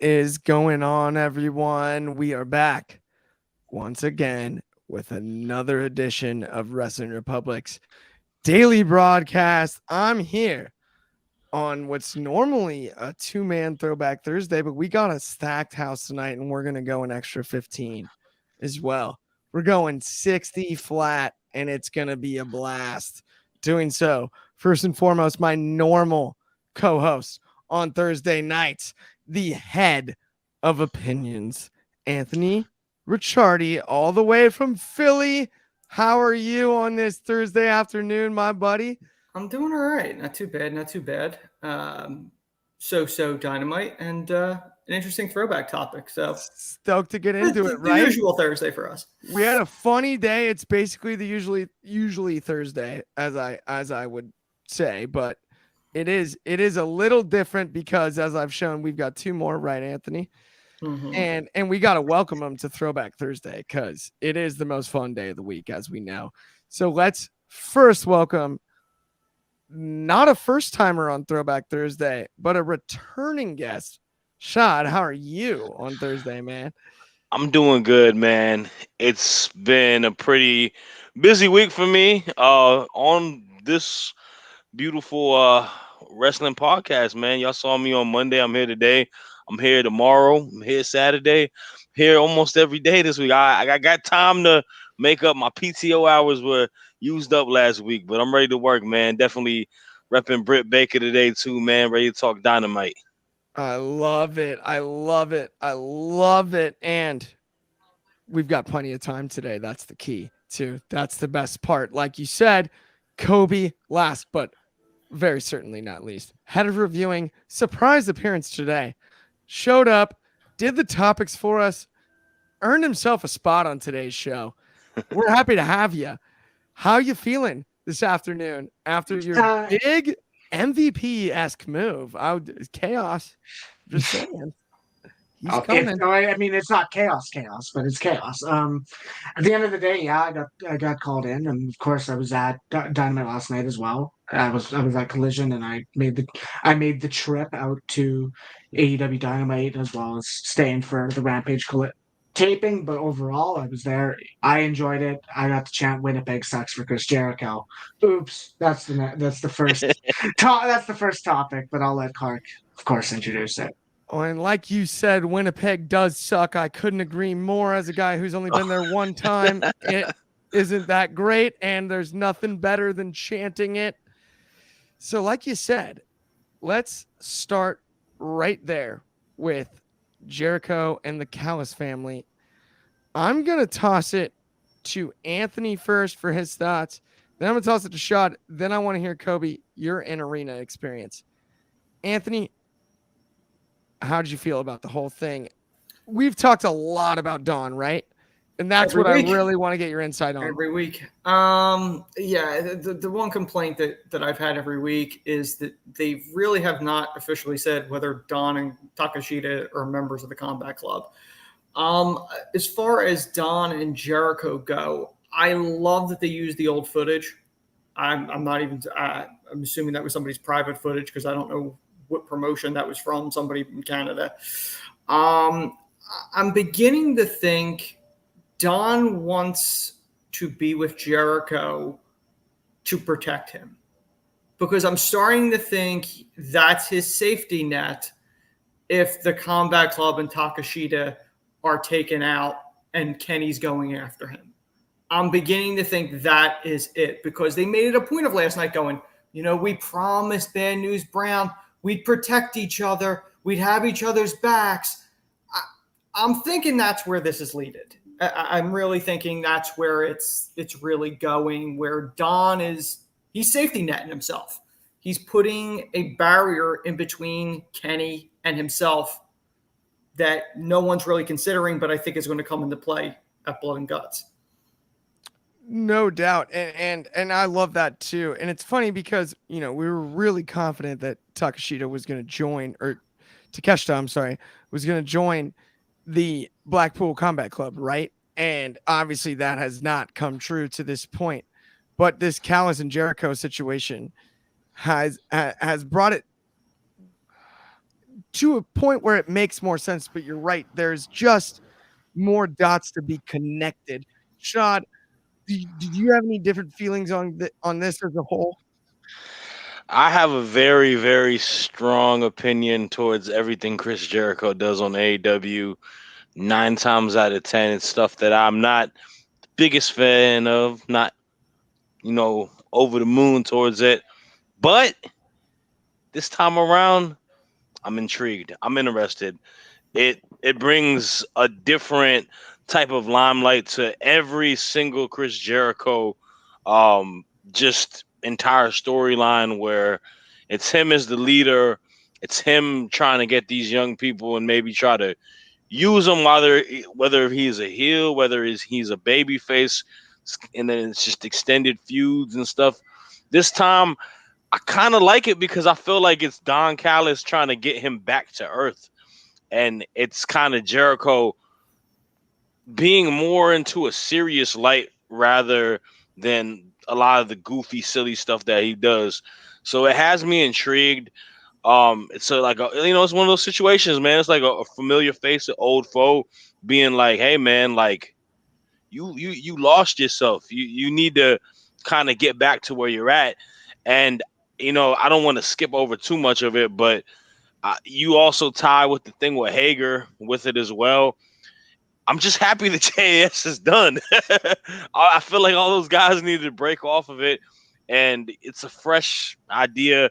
is going on, everyone? We are back once again with another edition of Wrestling Republic's daily broadcast. I'm here on what's normally a two-man Throwback Thursday, but we got a stacked house tonight, and we're going to go an extra 15 as well. We're going 60 flat, and it's going to be a blast doing so. First and foremost, my normal co-host on Thursday nights, the head of opinions, Anthony Ricciardi, all the way from Philly. How are you on this Thursday afternoon, my buddy? I'm doing all right. Not too bad. Not too bad. So Dynamite and an interesting throwback topic. So stoked to get into it. The right? Usual Thursday for us. We had a funny day. It's basically the usually Thursday, as I would say, but it is a little different because, as I've shown, we've got two more, right, Anthony? Mm-hmm. And we got to welcome them to Throwback Thursday because it is the most fun day of the week, as we know. So let's first welcome not a first timer on Throwback Thursday, but a returning guest. Shad, how are you on Thursday, man? I'm doing good, man. It's been a pretty busy week for me on this beautiful wrestling podcast, man. Y'all saw me on Monday. I'm here today. I'm here tomorrow. I'm here Saturday. Here almost every day this week. I got time to make up. My PTO hours were used up last week, but I'm ready to work, man. Definitely repping Britt Baker today too, man. Ready to talk Dynamite. I love it. I love it. I love it. And we've got plenty of time today. That's the key too. That's the best part. Like you said, Kobe last, but very certainly not least. Head of reviewing, surprise appearance today. Showed up, did the topics for us, earned himself a spot on today's show. We're happy to have you. How you feeling this afternoon after your big MVP-esque move? Chaos. Just saying. He's coming. I mean, it's not chaos, but it's chaos. At the end of the day, yeah, I got called in, and of course, I was at Dynamite last night as well. I was at Collision, and I made the trip out to AEW Dynamite as well as staying for the Rampage taping. But overall, I was there. I enjoyed it. I got to chant "Winnipeg sucks" for Chris Jericho. Oops, that's the first that's the first topic. But I'll let Clark, of course, introduce it. Oh, and like you said, Winnipeg does suck. I couldn't agree more as a guy who's only been there one time. It isn't that great, and there's nothing better than chanting it. So like you said, let's start right there with Jericho and the Callis family. I'm going to toss it to Anthony first for his thoughts. Then I'm going to toss it to Shad. Then I want to hear, Kobe, your in-arena experience. Anthony, how did you feel about the whole thing? We've talked a lot about Dawn, right? And that's what I really want to get your insight on. Every week. Yeah, the one complaint that I've had every week is that they really have not officially said whether Dawn and Takeshita are members of the Combat Club. As far as Dawn and Jericho go, I love that they use the old footage. I'm not even I'm assuming that was somebody's private footage because I don't know what promotion that was from, somebody in Canada. I'm beginning to think Don wants to be with Jericho to protect him because I'm starting to think that's his safety net if the Combat Club and Takeshita are taken out and Kenny's going after him. I'm beginning to think that is it because they made it a point of last night going, we promised Bad News Brown we'd protect each other. We'd have each other's backs. I'm thinking that's where this is leading. I'm really thinking that's where it's really going, where Don he's safety netting himself. He's putting a barrier in between Kenny and himself that no one's really considering, but I think is going to come into play at Blood and Guts. No doubt. And I love that too. And it's funny because, we were really confident that Takeshita was going to join, or Takeshita, I'm sorry, was going to join the Blackpool Combat Club, right? And obviously that has not come true to this point. But this Callis and Jericho situation has brought it to a point where it makes more sense. But you're right. There's just more dots to be connected. Shad, did you have any different feelings on this as a whole? I have a very, very strong opinion towards everything Chris Jericho does on AEW. 9 times out of 10, it's stuff that I'm not the biggest fan of, not, over the moon towards it. But this time around, I'm intrigued. I'm interested. It brings a different type of limelight to every single Chris Jericho just entire storyline, where it's him as the leader. It's him trying to get these young people and maybe try to use them, whether he's a heel, whether he's a baby face, and then it's just extended feuds and stuff. This time, I kind of like it because I feel like it's Don Callis trying to get him back to earth. And it's kind of Jericho being more into a serious light rather than a lot of the goofy, silly stuff that he does. So it has me intrigued. It's it's one of those situations, man. It's like a familiar face, an old foe, being like, "Hey, man, like you lost yourself. You need to kind of get back to where you're at." And I don't want to skip over too much of it, but you also tie with the thing with Hager with it as well. I'm just happy the JAS is done. I feel like all those guys needed to break off of it, and it's a fresh idea.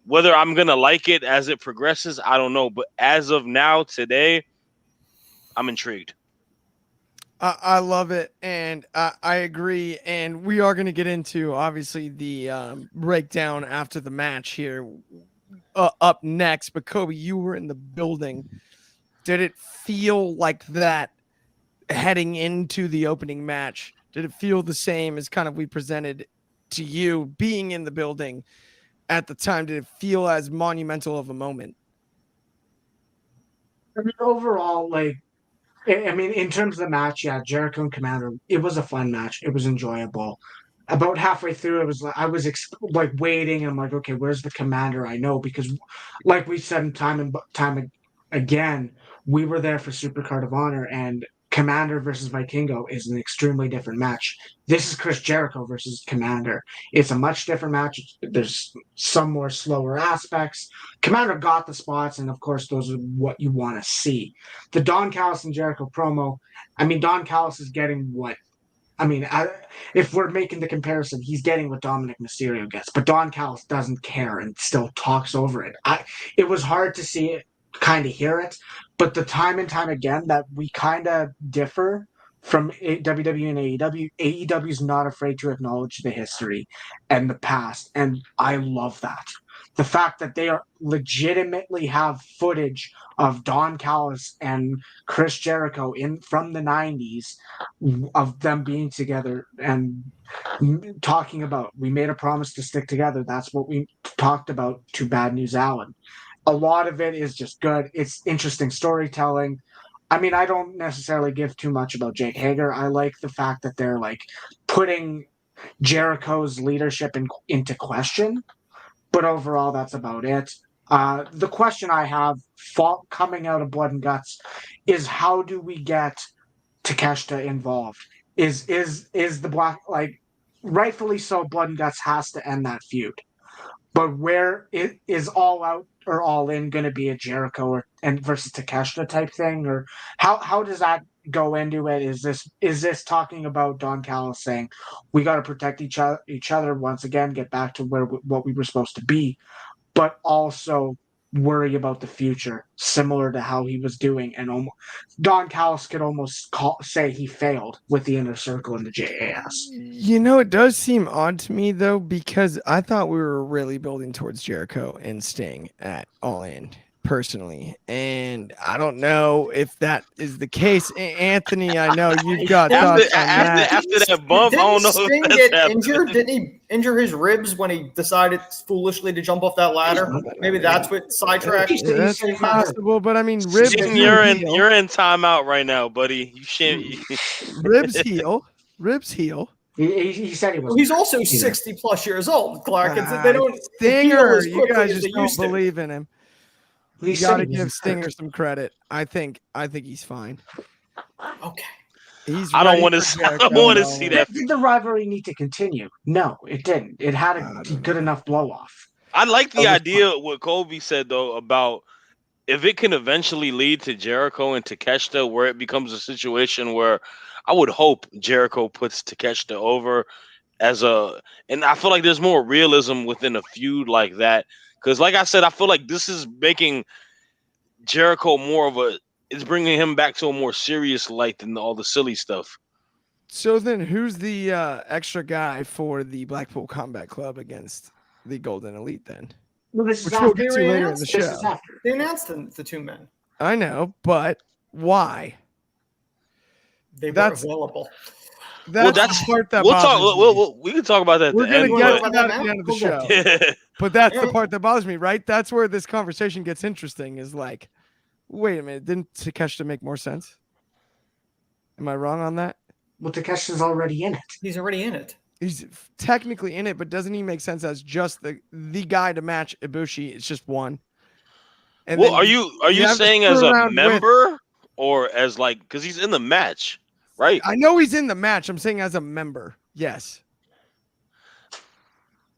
Whether I'm going to like it as it progresses, I don't know. But as of now, today, I'm intrigued. I love it, and I agree. And we are going to get into, obviously, the breakdown after the match here up next. But, Kobe, you were in the building. Did it feel like that heading into the opening match? Did it feel the same as kind of we presented to you being in the building at the time? Did it feel as monumental of a moment? I mean, overall, in terms of the match, yeah, Jericho and Commander, it was a fun match. It was enjoyable. About halfway through, it was like I was waiting. I'm like, okay, where's the Commander? I know, because, like we said time and time again, we were there for Supercard of Honor, and Commander versus Vikingo is an extremely different match. This is Chris Jericho versus Commander. It's a much different match. There's some more slower aspects. Commander got the spots, and of course, those are what you want to see. The Don Callis and Jericho promo, Don Callis is getting what if we're making the comparison, he's getting what Dominic Mysterio gets, but Don Callis doesn't care and still talks over it. It was hard to see it, kind of hear it, but the time and time again that we kind of differ from WWE and AEW. AEW is not afraid to acknowledge the history and the past, and I love that. The fact that they are legitimately have footage of Don Callis and Chris Jericho from the 90s of them being together and talking about, we made a promise to stick together. That's what we talked about to Bad News Allen. A lot of it is just good. It's interesting storytelling. I don't necessarily give too much about Jake Hager. I like the fact that they're putting Jericho's leadership into question. But overall, that's about it. The question I have coming out of Blood and Guts is, how do we get Takeshita involved? Is the Black, rightfully so, Blood and Guts has to end that feud. But where it is All Out or All In going to be a Jericho versus Takeshita type thing, or how does that go into it? Is this talking about Don Callis saying we got to protect each other once again, get back to what we were supposed to be, but also worry about the future, similar to how he was doing, and Don Callis could almost say he failed with the Inner Circle and the JAS. It does seem odd to me, though, because I thought we were really building towards Jericho and Sting at All In, personally. And I don't know if that is the case. Anthony, I know you've got thoughts on that. After that bump, I don't know Sting if get that's injured? Didn't he injure his ribs when he decided foolishly to jump off that ladder? Maybe that's what sidetracked. That's possible, but ribs. Sting, you're in timeout right now, buddy. You shouldn't. Ribs heal. He said he was. He's also 60+ years old, Clark. They don't Stinger. heal as You quickly guys as just they don't used to. believe in him. You got to give Stinger some credit. I think he's fine. Okay. I don't want to see that. Did the rivalry need to continue? No, it didn't. It had a good enough blow off. I like the idea what Kobe said though about if it can eventually lead to Jericho and Takeshita, where it becomes a situation where I would hope Jericho puts Takeshita over and I feel like there's more realism within a feud like that. Because, like I said, I feel like this is making Jericho it's bringing him back to a more serious light than all the silly stuff. So then, who's the extra guy for the Blackpool Combat Club against the Golden Elite then? Well, Which we'll get to later in the show. They announced the two men. I know, but why? They were available. That's the part that bothers me. We can talk about that. We're going to get to that at the end of the show. Yeah. But that's the part that bothers me, right? That's where this conversation gets interesting. Is like, wait a minute, didn't Takeshita make more sense? Am I wrong on that? Well, Takeshita's already in it. He's already in it. He's technically in it, but doesn't he make sense as just the guy to match Ibushi? It's just one. And well, are you saying as a member or as because he's in the match, right? I know he's in the match. I'm saying as a member. Yes.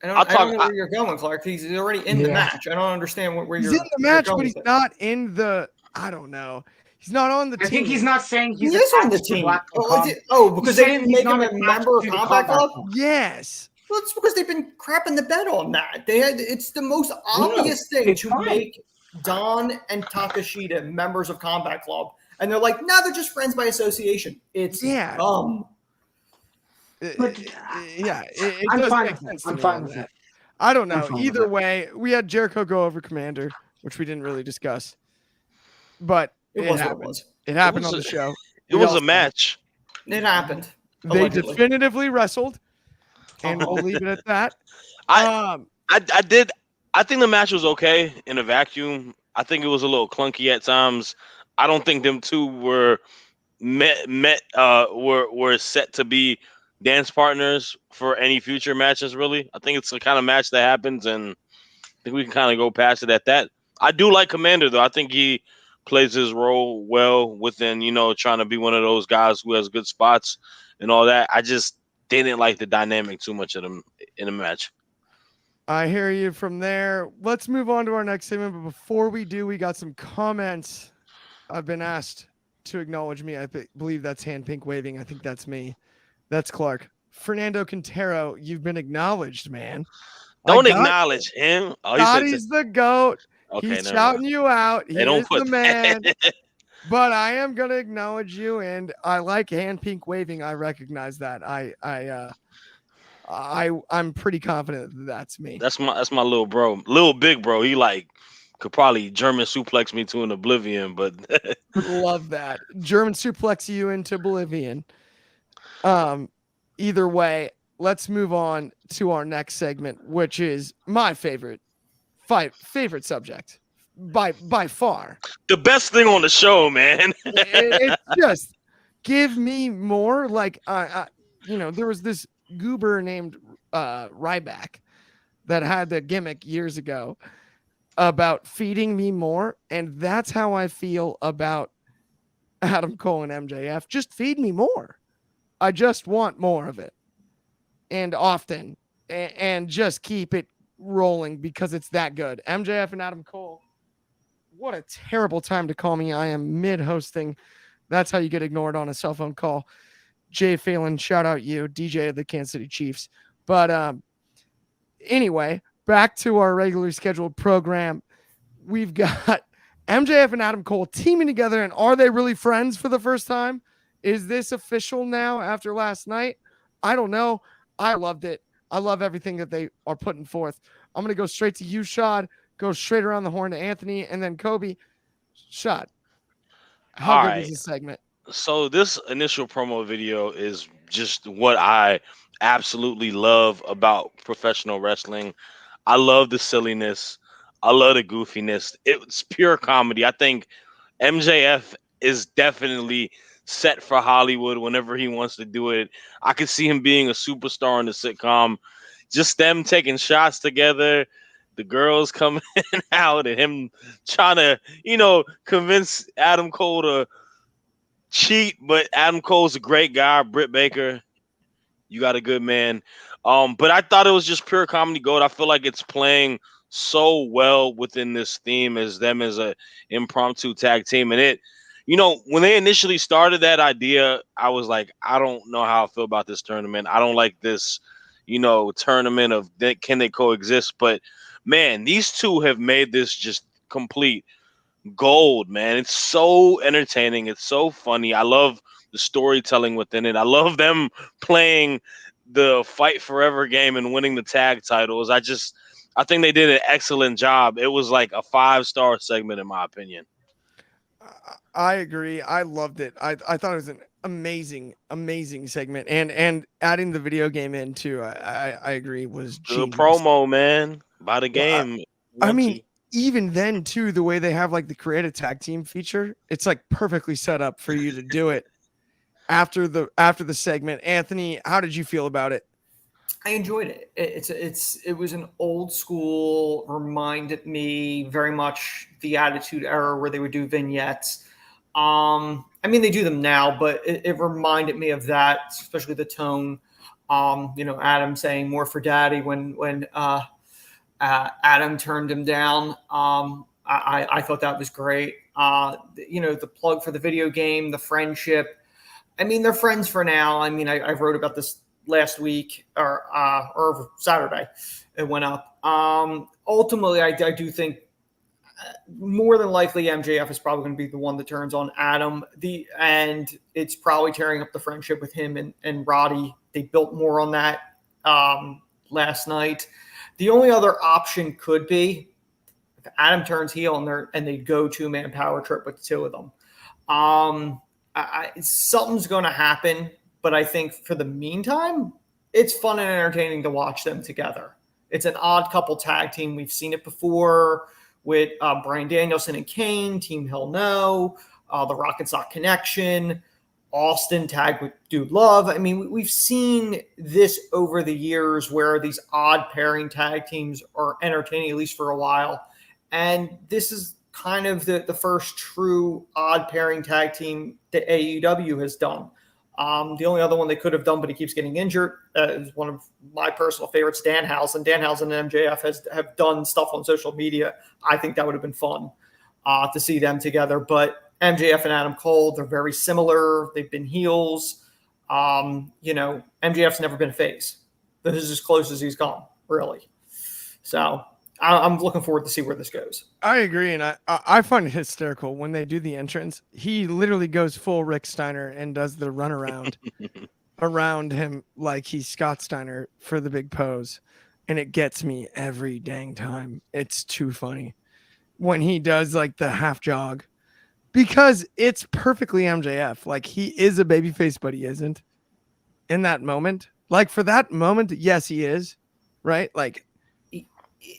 I don't know where you're going, Clark. He's already in the match. I don't understand where you're. He's in the match, but he's not in the. I don't know. He's not on the team. I think he's not saying he is on the team. Because they didn't make him a member of Combat Club? Yes. Well, it's because they've been crapping the bed on that. It's the most obvious thing to make Don and Takeshita members of Combat Club. And they're like, no, they're just friends by association. It's dumb. I'm fine with it. I don't know. Either way, we had Jericho go over Commander, which we didn't really discuss. But it happened. It happened on the show. It was a match. It happened. They definitively wrestled, and we'll leave it at that. I think the match was okay in a vacuum. I think it was a little clunky at times. I don't think them two were were set to be dance partners for any future matches. Really, I think it's the kind of match that happens, and I think we can kind of go past it at that. I do like Commander though. I think he plays his role well within, trying to be one of those guys who has good spots and all that. I just didn't like the dynamic too much of them in the match. I hear you from there. Let's move on to our next segment. But before we do, we got some comments. I've been asked to acknowledge me. I believe that's hand pink waving. I think that's me. That's Clark. Fernando Quintero, you've been acknowledged, man. Don't acknowledge him. He's the GOAT. Okay, he's shouting you out. He is the man. But I am gonna acknowledge you, and I like hand pink waving. I recognize that. I'm pretty confident that that's me. That's my little bro, little big bro. He could probably German suplex me to an oblivion, but love that German suplex you into oblivion. Either way, let's move on to our next segment, which is my favorite subject by far. The best thing on the show, man. It's just give me more. There was this goober named Ryback that had the gimmick years ago about feeding me more, and that's how I feel about Adam Cole and MJF. Just feed me more. I just want more of it, and often, and just keep it rolling because it's that good. MJF and Adam Cole. What a terrible time to call me. I am mid-hosting. That's how you get ignored on a cell phone call. Jay Phelan, shout out you, DJ of the Kansas City Chiefs. But anyway, back to our regularly scheduled program. We've got MJF and Adam Cole teaming together, and are they really friends for the first time? Is this official now after last night? I don't know. I loved it. I love everything that they are putting forth. I'm going to go straight to you, Shad. Go straight around the horn to Anthony, and then Kobe. Shad, how good is this segment? So this initial promo video is just what I absolutely love about professional wrestling. I love the silliness. I love the goofiness. It's pure comedy. I think MJF is definitely set for Hollywood whenever he wants to do it. I could see him being a superstar in the sitcom. Just them taking shots together, the girls coming out and him trying to, convince Adam Cole to cheat, but Adam Cole's a great guy. Britt Baker, you got a good man. But I thought it was just pure comedy gold. I feel like it's playing so well within this theme as them as a impromptu tag team. And when they initially started that idea, I was like, I don't know how I feel about this tournament. I don't like this, tournament of can they coexist? But man, these two have made this just complete gold, man. It's so entertaining. It's so funny. I love the storytelling within it. I love them playing the Fight Forever game and winning the tag titles. I think they did an excellent job. It was like a 5-star segment in my opinion. I agree. I loved it. I thought it was an amazing segment, and adding the video game in too. I agree was Good genius. promo, man. By the game. I mean, even then too, the way they have like the create a tag team feature, it's like perfectly set up for you to do it after the segment. Anthony, how did you feel about it? I enjoyed it. It was an old school, reminded me very much the Attitude Era where they would do vignettes. I mean, they do them now, but it reminded me of that, especially the tone. Adam saying more for daddy when Adam turned him down. I thought that was great. The plug for the video game, the friendship. I mean, they're friends for now. I mean, I wrote about this last week or Saturday. It went up. Ultimately, I do think more than likely MJF is probably going to be the one that turns on Adam. And it's probably tearing up the friendship with him and Roddy. They built more on that last night. The only other option could be if Adam turns heel and they go 2-man power trip with the two of them. Something's going to happen, but I think for the meantime, it's fun and entertaining to watch them together. It's an odd couple tag team. We've seen it before with Bryan Danielson and Kane, Team Hell No, the Rock and Sock Connection, Austin tagged with Dude Love. I mean, we've seen this over the years where these odd pairing tag teams are entertaining, at least for a while. And this is kind of the first true odd pairing tag team that AEW has done. The only other one they could have done, but he keeps getting injured, is one of my personal favorites, Danhausen. Danhausen and MJF have done stuff on social media. I think that would have been fun to see them together. But MJF and Adam Cole, they're very similar. They've been heels. MJF's never been a face. This is as close as he's gone, really. So I'm looking forward to see where this goes. I agree, and I find it hysterical when they do the entrance. He literally goes full Rick Steiner and does the runaround around him like he's Scott Steiner for the big pose, and it gets me every dang time. It's too funny when he does like the half jog because it's perfectly MJF. Like he is a babyface, but he isn't in that moment. Like for that moment, yes, he is, right? Like.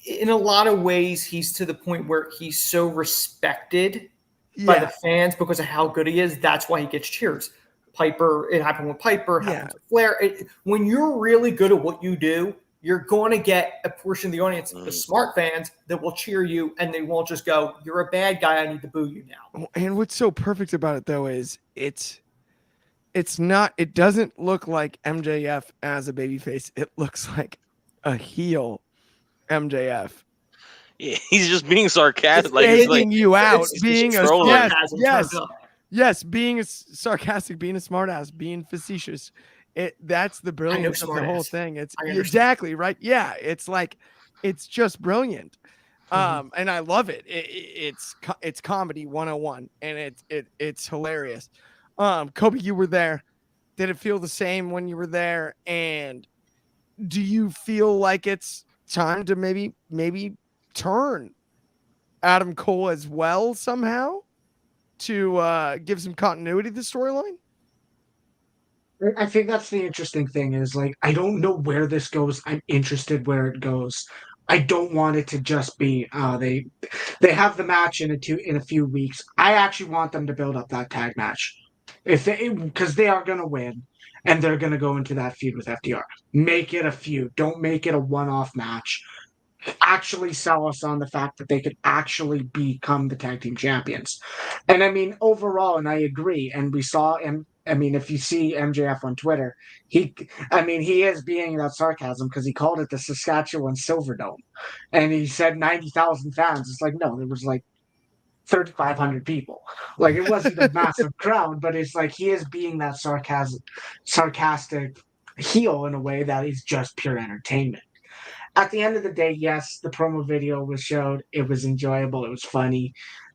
In a lot of ways, he's to the point where he's so respected by the fans because of how good he is. That's why he gets cheers. Piper, it happened with Piper, it happened with Flair. When you're really good at what you do, you're going to get a portion of the audience, the smart fans, that will cheer you, and they won't just go, "You're a bad guy, I need to boo you now." And what's so perfect about it, though, is it's not. It doesn't look like MJF as a babyface. It looks like a heel MJF. Yeah, he's just being sarcastic, being you out, being a being a sarcastic, being a smartass, being facetious. That's the brilliance of the whole thing. It's exactly right. Yeah, it's like it's just brilliant, and I love it. It's comedy 101, and it's hilarious. Kobe, you were there. Did it feel the same when you were there? And do you feel like it's time to maybe turn Adam Cole as well somehow to give some continuity to the storyline? I think that's the interesting thing is like I don't know where this goes. I'm interested where it goes. I don't want it to just be they have the match in a few weeks. I actually want them to build up that tag match because they are going to win. And they're going to go into that feud with FDR. Make it a feud. Don't make it a one-off match. actually sell us on the fact that they could actually become the tag team champions. And I mean, overall, and I agree. And we saw him. I mean, if you see MJF on Twitter, he is being that sarcasm because he called it the Saskatchewan Silverdome, and he said 90,000 fans. It's like no, there was like 3,500 people. Like it wasn't a massive crowd, but it's like he is being that sarcastic heel in a way that is just pure entertainment. At the end of the day, yes, the promo video was showed. It was enjoyable. It was funny.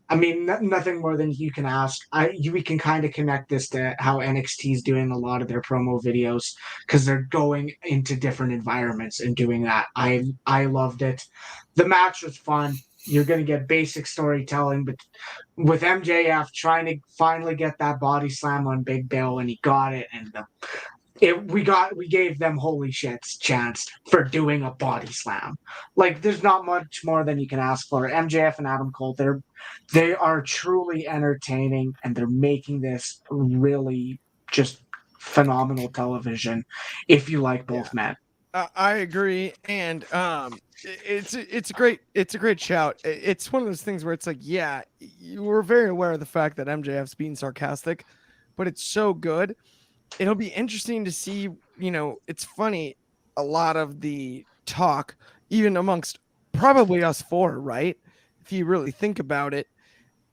I mean, nothing more than you can ask. We can kind of connect this to how NXT is doing a lot of their promo videos because they're going into different environments and doing that. I loved it. The match was fun. You're going to get basic storytelling, but with MJF trying to finally get that body slam on Big Bill, and he got it, and we gave them holy shit's chance for doing a body slam. Like there's not much more than you can ask for. MJF and Adam Cole, they are truly entertaining, and they're making this really just phenomenal television if you like both men. I agree, and it's a great shout. It's one of those things where it's like, yeah, you were very aware of the fact that MJF's being sarcastic, but it's so good. It'll be interesting to see. It's funny. A lot of the talk, even amongst probably us four, right? If you really think about it,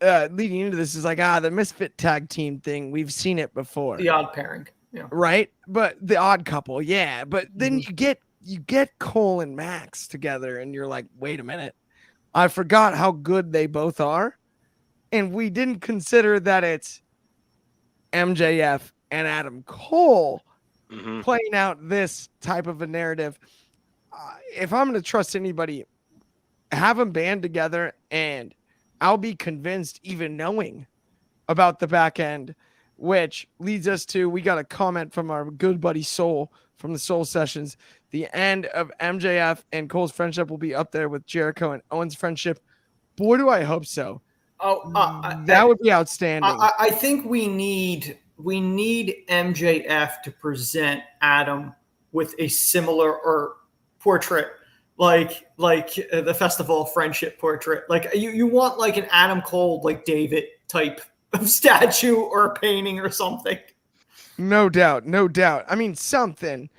leading into this is like, the misfit tag team thing. We've seen it before. The odd pairing. Yeah. Right. But the odd couple. Yeah. But then you get Cole and Max together and you're like, wait a minute. I forgot how good they both are. And we didn't consider that it's MJF and Adam Cole playing out this type of a narrative. If I'm going to trust anybody, have them band together, and I'll be convinced even knowing about the back end, which leads us to, we got a comment from our good buddy Soul from the Soul Sessions. The end of MJF and Cole's friendship will be up there with Jericho and Owens' friendship. Boy, do I hope so. That would be outstanding. I think we need MJF to present Adam with a similar or portrait, like the Festival of Friendship portrait. Like you want like an Adam Cole, like David type of statue or a painting or something. No doubt. I mean, something.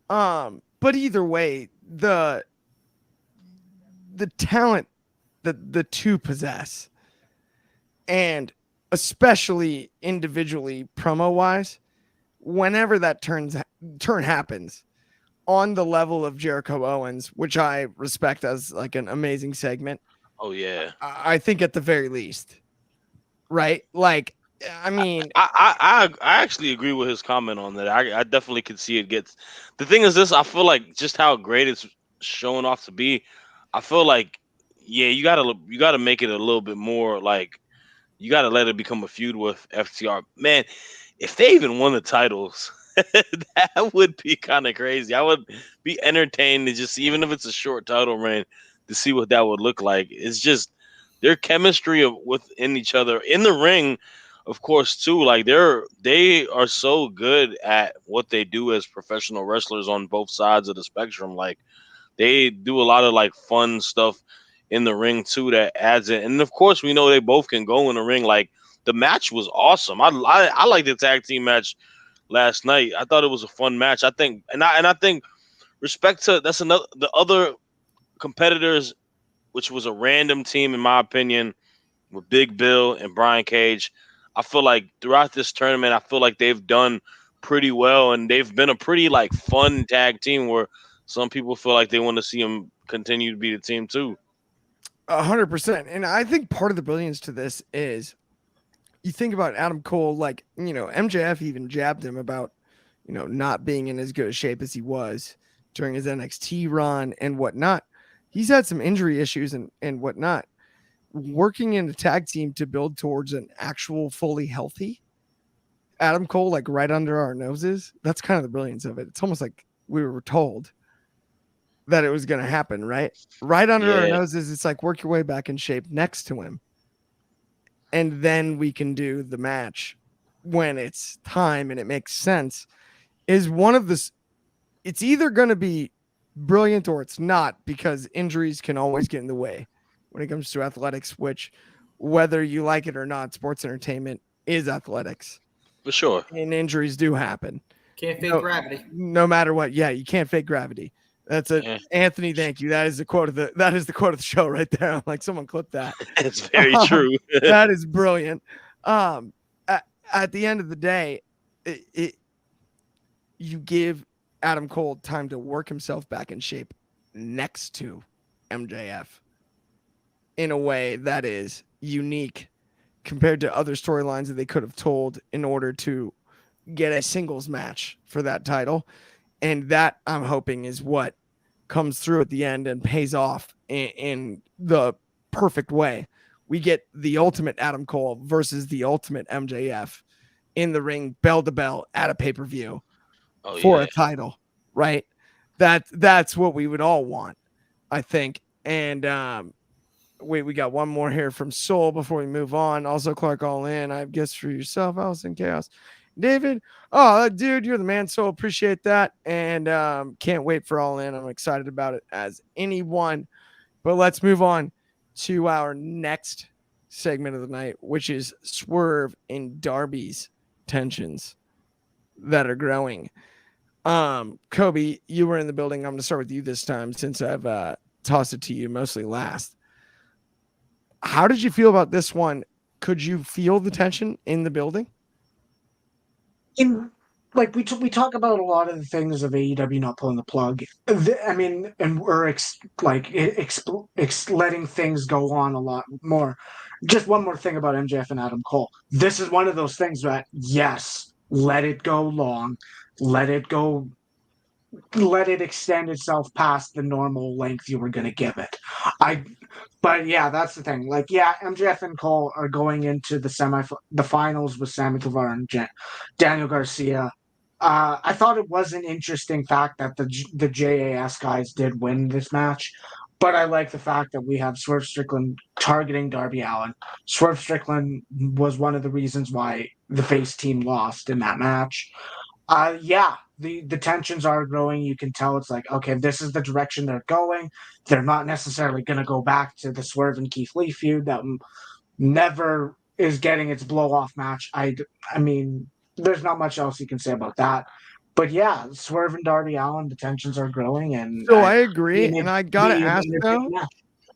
But either way, the talent that the two possess, and especially individually promo wise, whenever that turn happens on the level of Jericho Owens, which I respect as like an amazing segment. Oh yeah. I think at the very least, right? Like, I mean, I actually agree with his comment on that. I definitely could see it gets. The thing is this, I feel like just how great it's showing off to be. I feel like, yeah, you gotta make it a little bit more like, you gotta let it become a feud with FTR. Man, if they even won the titles, that would be kind of crazy. I would be entertained to just, even if it's a short title reign, to see what that would look like. It's just their chemistry within each other in the ring, of course, too. Like they are so good at what they do as professional wrestlers on both sides of the spectrum. Like they do a lot of like fun stuff in the ring too that adds it. And of course, we know they both can go in the ring. Like the match was awesome. I like the tag team match last night. I thought it was a fun match. I think, and I think respect to the other competitors, which was a random team in my opinion, with Big Bill and Brian Cage. I feel like throughout this tournament, I feel like they've done pretty well, and they've been a pretty like fun tag team where some people feel like they want to see them continue to be the team too. 100%. And I think part of the brilliance to this is, you think about Adam Cole, like, MJF even jabbed him about, not being in as good a shape as he was during his NXT run and whatnot. He's had some injury issues and whatnot. Working in a tag team to build towards an actual fully healthy Adam Cole, like right under our noses, that's kind of the brilliance of it. It's almost like we were told that it was going to happen, right? Right under our noses. It's like, work your way back in shape next to him, and then we can do the match when it's time and it makes sense. Is one of the, it's either going to be brilliant or it's not, because injuries can always get in the way when it comes to athletics, which, whether you like it or not, sports entertainment is athletics. For sure. And injuries do happen. Can't fake gravity. No matter what. Yeah, you can't fake gravity. That's it. Yeah. Anthony, thank you. That is the quote of the show right there. I'm like, someone clip that. It's very true. That is brilliant. At the end of the day, you give Adam Cole time to work himself back in shape next to MJF in a way that is unique compared to other storylines that they could have told in order to get a singles match for that title. And that, I'm hoping, is what comes through at the end and pays off in the perfect way. We get the ultimate Adam Cole versus the ultimate MJF in the ring, bell to bell, at a pay-per-view for a title, right? That's what we would all want, I think. And we got one more here from Soul before we move on. Also, Clark All In, I have gifts for yourself, Allison Chaos. David, oh, dude, you're the man. So appreciate that. And can't wait for All In. I'm excited about it as anyone. But let's move on to our next segment of the night, which is Swerve and Darby's tensions that are growing. Kobe, you were in the building. I'm going to start with you this time since I've tossed it to you mostly last. How did you feel about this one? Could you feel the tension in the building? We talk about a lot of the things of AEW not pulling the plug. And we're letting things go on a lot more. Just one more thing about MJF and Adam Cole. This is one of those things that, yes, let it go long, let it extend itself past the normal length you were going to give it. But yeah, that's the thing. Like, yeah, MJF and Cole are going into the finals with Sammy Guevara and Daniel Garcia. I thought it was an interesting fact that the JAS guys did win this match, but I like the fact that we have Swerve Strickland targeting Darby Allin. Swerve Strickland was one of the reasons why the face team lost in that match. Yeah, the tensions are growing. You can tell it's like, okay, this is the direction they're going. They're not necessarily going to go back to the Swerve and Keith Lee feud that never is getting its blow-off match. I mean, there's not much else you can say about that. But yeah, Swerve and Darby Allin, the tensions are growing. And so I agree. And I got to ask, though,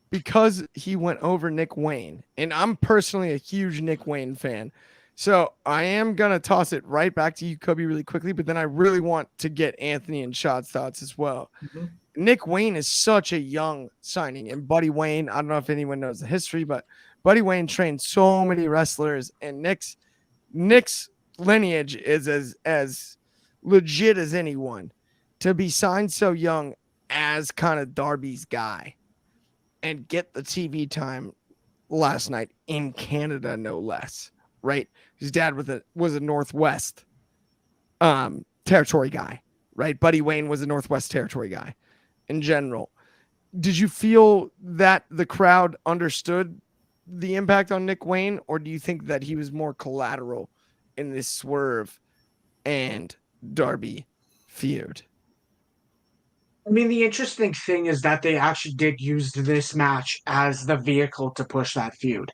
because he went over Nick Wayne, and I'm personally a huge Nick Wayne fan. So I am going to toss it right back to you, Kobe, really quickly, but then I really want to get Anthony and Shad's thoughts as well. Mm-hmm. Nick Wayne is such a young signing, and Buddy Wayne, I don't know if anyone knows the history, but Buddy Wayne trained so many wrestlers, and Nick's lineage is as legit as anyone. To be signed so young as kind of Darby's guy and get the TV time last night in Canada, no less. Right, his dad was a Northwest territory guy, right? Buddy Wayne was a Northwest territory guy. In general, did you feel that the crowd understood the impact on Nick Wayne, or do you think that he was more collateral in this Swerve and Darby feud? I mean, the interesting thing is that they actually did use this match as the vehicle to push that feud.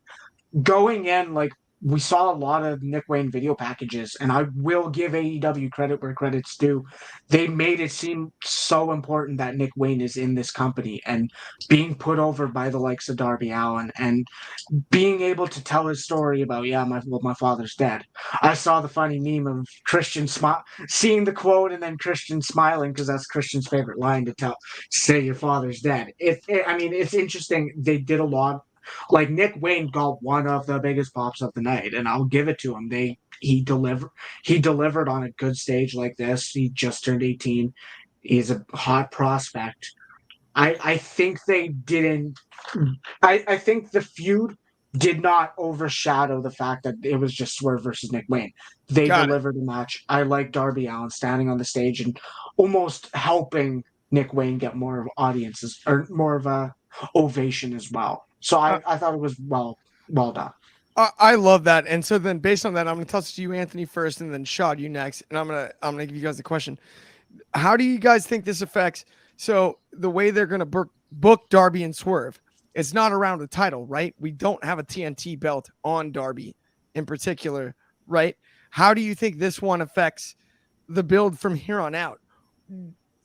Going in, like, we saw a lot of Nick Wayne video packages, and I will give AEW credit where credit's due. They made it seem so important that Nick Wayne is in this company and being put over by the likes of Darby Allin and being able to tell his story about, my father's dead. I saw the funny meme of Christian seeing the quote and then Christian smiling because that's Christian's favorite line to say your father's dead. It's interesting. They did a lot. Like, Nick Wayne got one of the biggest pops of the night, and I'll give it to him. He delivered on a good stage like this. He just turned 18. He's a hot prospect. I think they didn't. I think the feud did not overshadow the fact that it was just Swerve versus Nick Wayne. They delivered a match. I like Darby Allin standing on the stage and almost helping Nick Wayne get more of audiences or more of a ovation as well. So I thought it was well done. I love that. And so then based on that, I'm going to toss it to you, Anthony, first, and then Shad, you next. And I'm going to give you guys a question. How do you guys think this affects So the way they're going to book Darby and Swerve, it's not around the title, right? We don't have a TNT belt on Darby in particular, right? How do you think this one affects the build from here on out?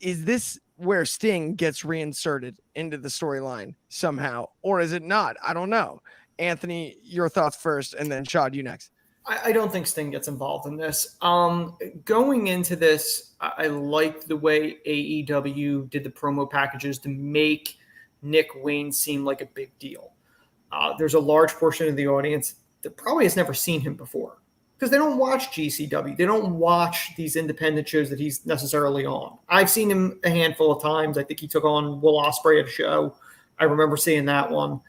Is this where Sting gets reinserted into the storyline somehow, or is it not? I don't know. Anthony, your thoughts first, and then Shad, you next. I don't think Sting gets involved in this. Going into this, I liked the way AEW did the promo packages to make Nick Wayne seem like a big deal. There's a large portion of the audience that probably has never seen him before because they don't watch GCW. They don't watch these independent shows that he's necessarily on. I've seen him a handful of times. I think he took on Will Ospreay at a show. I remember seeing that one,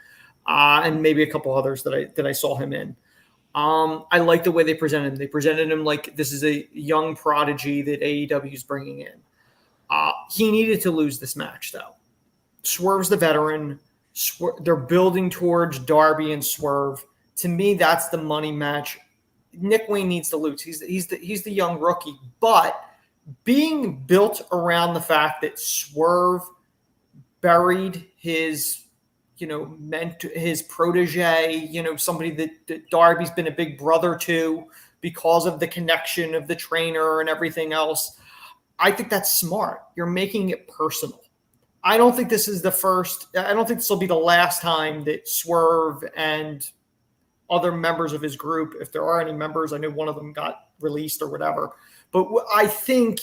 and maybe a couple others that I saw him in. I like the way they presented him. They presented him like this is a young prodigy that AEW is bringing in. He needed to lose this match, though. Swerve's the veteran. They're building towards Darby and Swerve. To me, that's the money match. Nick Wayne needs to lose. He's the young rookie, but being built around the fact that Swerve buried his his protege, somebody that Darby's been a big brother to because of the connection of the trainer and everything else. I think that's smart. You're making it personal. I don't think this is the first. I don't think this will be the last time that Swerve and other members of his group, if there are any members, I know one of them got released or whatever, but I think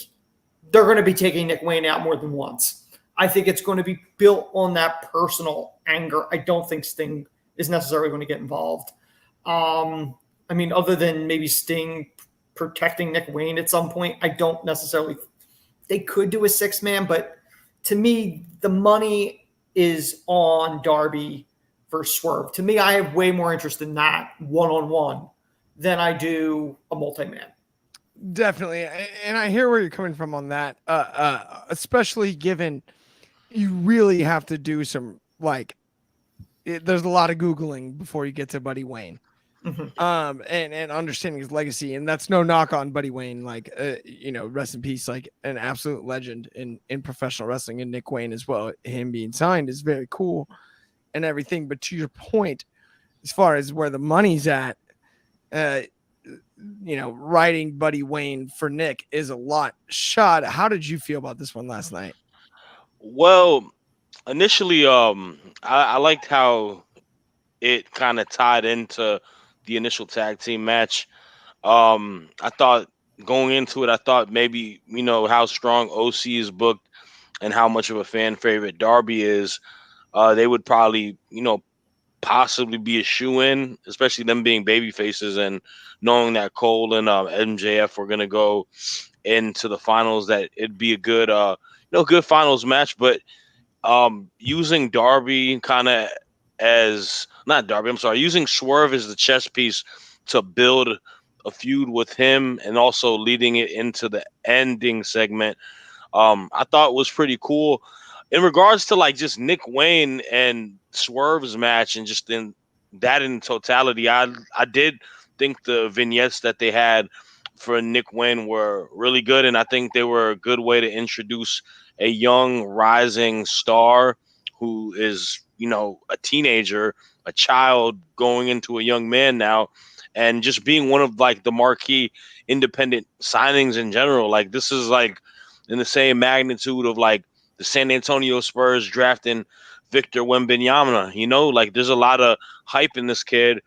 they're going to be taking Nick Wayne out more than once. I think it's going to be built on that personal anger. I don't think Sting is necessarily going to get involved. Other than maybe Sting protecting Nick Wayne at some point, I don't necessarily. They could do a 6-man, but to me, the money is on Darby versus Swerve. To me, I have way more interest in that one-on-one than I do a multi-man. Definitely, and I hear where you're coming from on that, especially given you really have to do some there's a lot of Googling before you get to Buddy Wayne, and understanding his legacy. And that's no knock on Buddy Wayne, rest in peace, like an absolute legend in professional wrestling, and Nick Wayne as well. Him being signed is very cool and everything. But to your point, as far as where the money's at, writing Buddy Wayne for Nick is a lot. Shad, how did you feel about this one last night? Well, initially, I liked how it kind of tied into the initial tag team match. I thought going into it, I thought maybe, how strong OC is booked and how much of a fan favorite Darby is. They would probably, possibly be a shoe-in, especially them being baby faces and knowing that Cole and MJF were going to go into the finals, that it'd be a good, good finals match. But using Darby kind of using Swerve as the chess piece to build a feud with him and also leading it into the ending segment, I thought was pretty cool. In regards to just Nick Wayne and Swerve's match and just in totality, I did think the vignettes that they had for Nick Wayne were really good, and I think they were a good way to introduce a young rising star who is, a teenager, a child going into a young man now, and just being one of the marquee independent signings in general. This is in the same magnitude of the San Antonio Spurs drafting Victor Wembanyama. There's a lot of hype in this kid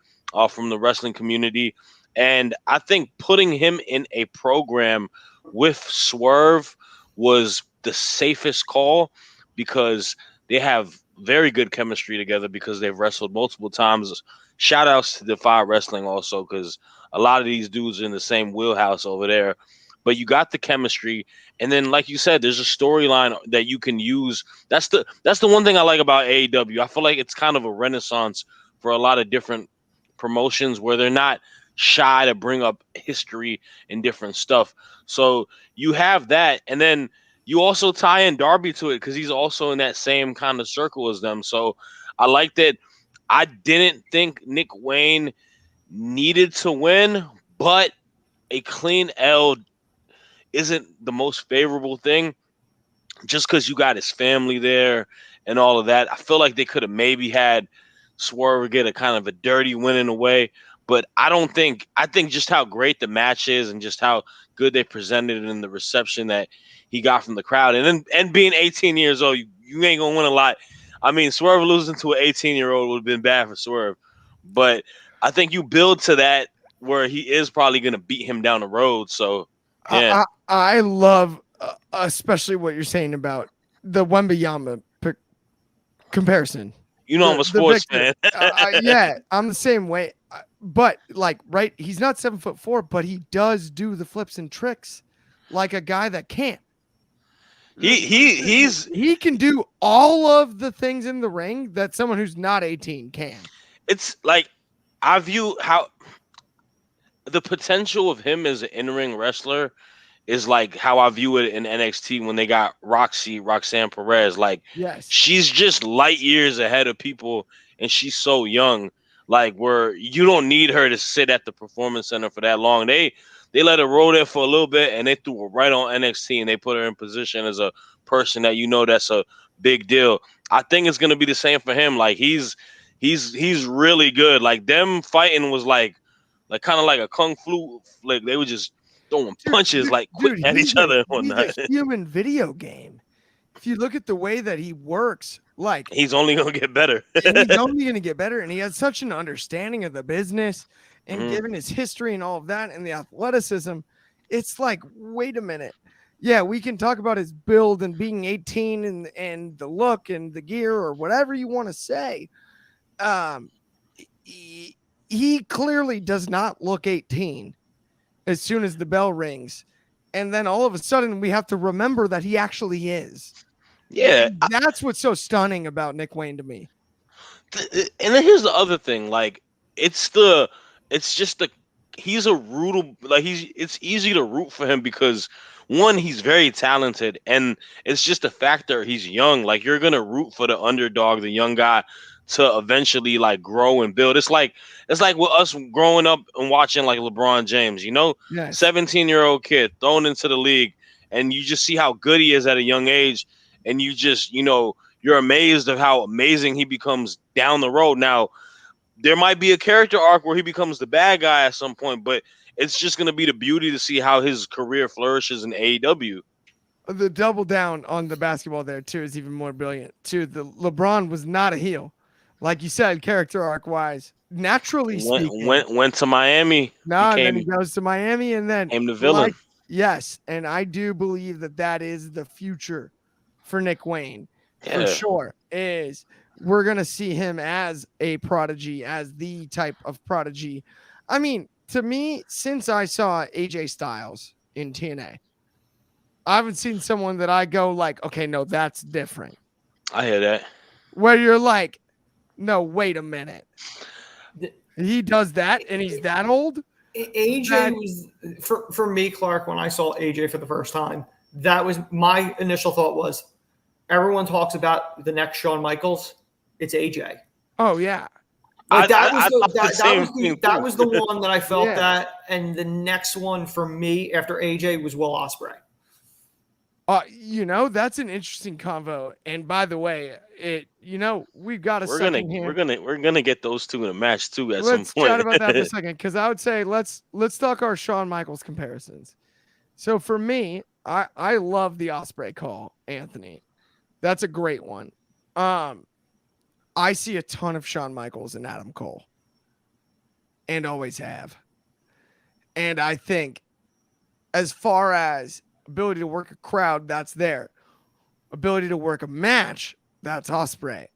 from the wrestling community. And I think putting him in a program with Swerve was the safest call because they have very good chemistry together because they've wrestled multiple times. Shout outs to Defy Wrestling also, because a lot of these dudes are in the same wheelhouse over there. But you got the chemistry, and then, like you said, there's a storyline that you can use. That's the one thing I like about AEW. I feel like it's kind of a renaissance for a lot of different promotions where they're not shy to bring up history and different stuff. So you have that, and then you also tie in Darby to it because he's also in that same kind of circle as them. So I like that. I didn't think Nick Wayne needed to win, but a clean L isn't the most favorable thing. just because you got his family there and all of that. I feel like they could have maybe had Swerve get a kind of a dirty win in a way, but I don't think. I think just how great the match is and just how good they presented it and the reception that he got from the crowd, and being 18 years old, you ain't gonna win a lot. I mean, Swerve losing to an 18-year-old would have been bad for Swerve, but I think you build to that where he is probably gonna beat him down the road. So yeah, I love, especially what you're saying about the Wembayama comparison. you know I'm a sports fan. Yeah, I'm the same way. But like, right, he's not 7'4", but he does do the flips and tricks like a guy that can't. He can do all of the things in the ring that someone who's not 18 can. It's like I view how the potential of him as an in-ring wrestler is like how I view it in NXT when they got Roxanne Perez. Like, yes, she's just light years ahead of people, and she's so young. Like, where you don't need her to sit at the performance center for that long. They let her roll there for a little bit, and they threw her right on NXT, and they put her in position as a person that that's a big deal. I think it's gonna be the same for him. Like, he's really good. Like, them fighting was like kind of like a kung fu. Like, they were just throwing punches quick at each other and whatnot. He's a human video game. If you look at the way that he works, like, he's only gonna get better. He's only gonna get better, and he has such an understanding of the business, and given his history and all of that, and the athleticism, it's like, wait a minute. Yeah, we can talk about his build and being 18 and the look and the gear or whatever you want to say. He clearly does not look 18 as soon as the bell rings. And then all of a sudden we have to remember that he actually is. Yeah. That's what's so stunning about Nick Wayne to me. And then here's the other thing. Like, he's a rootal, like, it's easy to root for him because, one, he's very talented, and it's just a factor he's young. Like, you're gonna root for the underdog, the young guy, to eventually like grow and build. It's like with us growing up and watching like LeBron James, Yes. 17-year-old kid thrown into the league, and you just see how good he is at a young age, and you just you're amazed of how amazing he becomes down the road. Now, there might be a character arc where he becomes the bad guy at some point, but it's just going to be the beauty to see how his career flourishes in AEW. The double down on the basketball there too is even more brilliant too. The LeBron was not a heel, like you said, character arc wise. Naturally speaking, went to Miami. And then he goes to Miami, and then became the villain. Yes, and I do believe that is the future for Nick Wayne for sure. Is we're gonna see him as a prodigy, as the type of prodigy. I mean, to me, since I saw AJ Styles in TNA, I haven't seen someone that I go like, okay, no, that's different. I hear that. Where you're like, no, wait a minute. He does that, and he's that old? AJ was, for me, Clark, when I saw AJ for the first time, that was my initial thought was, everyone talks about the next Shawn Michaels. It's AJ. Oh, yeah. Like that was the one that I felt that, and the next one for me after AJ was Will Ospreay. That's an interesting convo. And by the way, we've got we're gonna get those two in a match too at some point. Let's chat about that for a second, because I would say let's talk our Shawn Michaels comparisons. So for me, I love the Ospreay call, Anthony. That's a great one. I see a ton of Shawn Michaels and Adam Cole, and always have. And I think, as far as ability to work a crowd, that's there. Ability to work a match, that's Ospreay.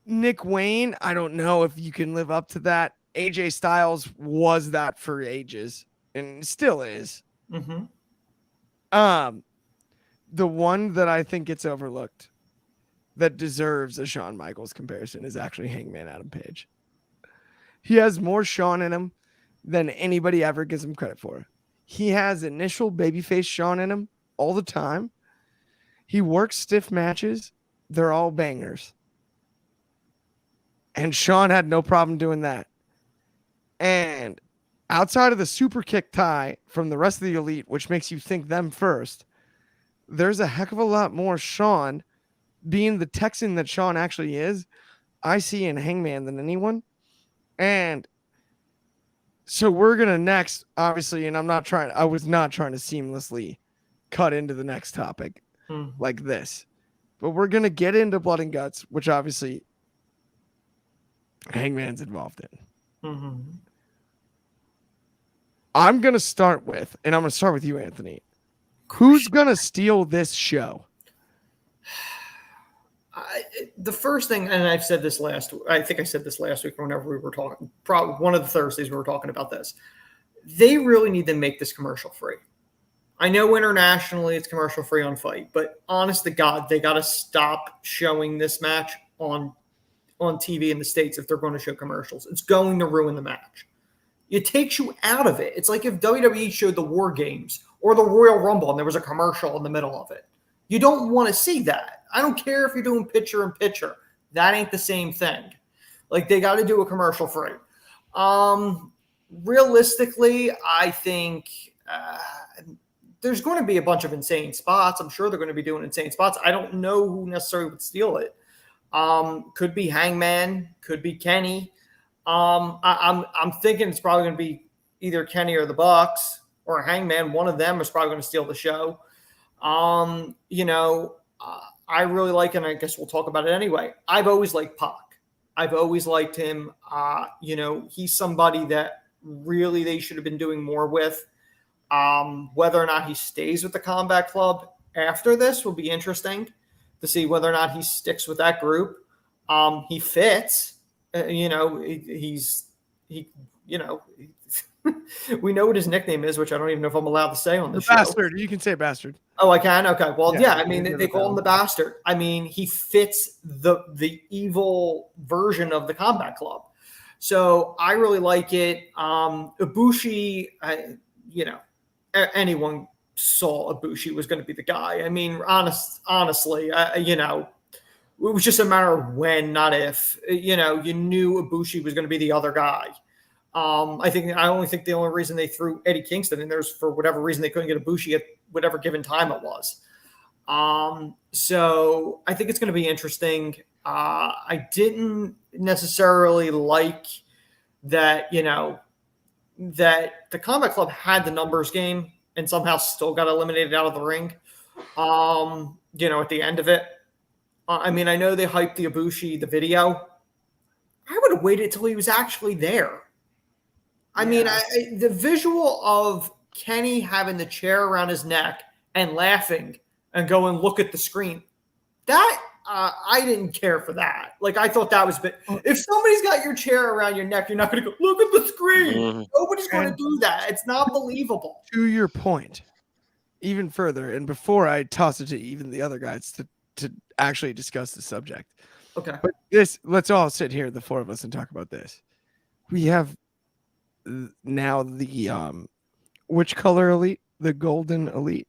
Nick Wayne, I don't know if you can live up to that. AJ Styles was that for ages and still is. Mm-hmm. The one that I think gets overlooked that deserves a Shawn Michaels comparison is actually Hangman Adam Page. He has more Shawn in him than anybody ever gives him credit for. He has initial babyface Shawn in him all the time. He works stiff matches. They're all bangers. And Shawn had no problem doing that. And outside of the super kick tie from the rest of the Elite, which makes you think them first, there's a heck of a lot more Sean, being the Texan that Sean actually is, I see in Hangman than anyone. And so we're going to next, obviously, and I was not trying to seamlessly cut into the next topic like this, but we're going to get into Blood and Guts, which obviously Hangman's involved in. Mm-hmm. I'm going to start with you, Anthony. Who's going to steal this show? The first thing, and I think I said this last week whenever we were talking, probably one of the Thursdays we were talking about this. They really need to make this commercial free. I know internationally it's commercial free on Fight, but honest to God, they got to stop showing this match on TV in the States if they're going to show commercials. It's going to ruin the match. It takes you out of it. It's like if WWE showed the War Games or the Royal Rumble and there was a commercial in the middle of it. You don't want to see that. I don't care if you're doing picture in picture. That ain't the same thing. Like, they got to do a commercial free. Realistically, I think there's going to be a bunch of insane spots. I'm sure they're going to be doing insane spots. I don't know who necessarily would steal it. Could be Hangman, could be Kenny. I'm thinking it's probably going to be either Kenny or the Bucks or Hangman. One of them is probably going to steal the show. I really like, and I guess we'll talk about it anyway. I've always liked PAC. I've always liked him. He's somebody that really they should have been doing more with. Whether or not he stays with the Combat Club after this will be interesting to see whether or not he sticks with that group. He fits. We know what his nickname is, which I don't even know if I'm allowed to say on the show. Bastard. You can say bastard. Oh, I can? Okay. Well, yeah. I mean, Yeah, they call him the Bastard. I mean, he fits the evil version of the Combat Club. So I really like it. Ibushi, anyone saw Ibushi was going to be the guy. I mean, honestly, it was just a matter of when, not if. You knew Ibushi was going to be the other guy. I only think the only reason they threw Eddie Kingston in there is for whatever reason they couldn't get Ibushi at whatever given time it was. So I think it's going to be interesting. I didn't necessarily like that, that the Combat Club had the numbers game and somehow still got eliminated out of the ring. At the end of it. I know they hyped the Ibushi, the video. I would have waited till he was actually there. The visual of Kenny having the chair around his neck and laughing and going, look at the screen. That, I didn't care for that. Like, I thought that was if somebody's got your chair around your neck, you're not going to go, look at the screen. Mm-hmm. Nobody's going to do that. It's not believable. To your point, even further, and before I toss it to even the other guys to actually discuss the subject. Okay. But let's all sit here, the four of us, and talk about this. We have now the which color elite? The golden elite.